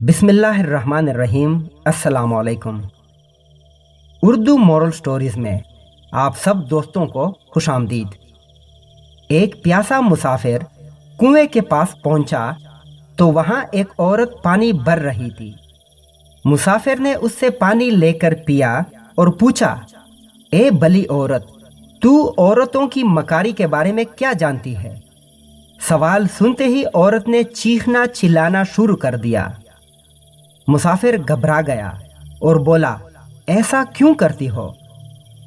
बिस्मिल्लाहिर्रहमानिर्रहीम। अस्सलाम वालेकुम। उर्दू मॉरल स्टोरीज़ में आप सब दोस्तों को खुश आमदीद। एक प्यासा मुसाफिर कुएं के पास पहुंचा तो वहां एक औरत पानी भर रही थी। मुसाफिर ने उससे पानी लेकर पिया और पूछा, ए भली औरत, तू औरतों की मकारी के बारे में क्या जानती है? सवाल सुनते ही औरत ने चीखना चिल्लाना शुरू कर दिया। मुसाफिर घबरा गया और बोला, ऐसा क्यों करती हो?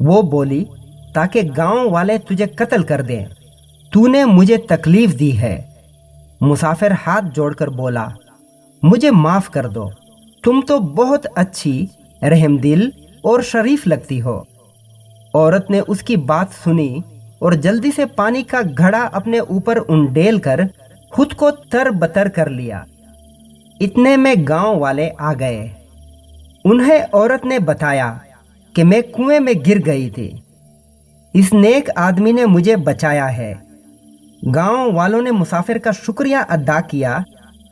वो बोली, ताकि गांव वाले तुझे कत्ल कर दें। तूने मुझे तकलीफ दी है। मुसाफिर हाथ जोड़कर बोला, मुझे माफ़ कर दो, तुम तो बहुत अच्छी, रहमदिल और शरीफ लगती हो। औरत ने उसकी बात सुनी और जल्दी से पानी का घड़ा अपने ऊपर उंडेल कर खुद को तरबतर कर लिया। इतने में गांव वाले आ गए। उन्हें औरत ने बताया कि मैं कुएं में गिर गई थी। इस नेक आदमी ने मुझे बचाया है। गांव वालों ने मुसाफिर का शुक्रिया अदा किया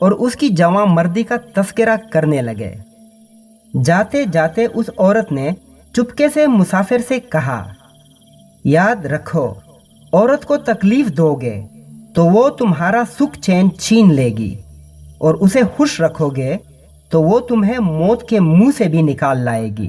और उसकी जवां मर्दी का तस्करा करने लगे। जाते जाते उस औरत ने चुपके से मुसाफिर से कहा, याद रखो, औरत को तकलीफ दोगे तो वो तुम्हारा सुख चैन छीन लेगी, और उसे खुश रखोगे तो वो तुम्हें मौत के मुंह से भी निकाल लाएगी।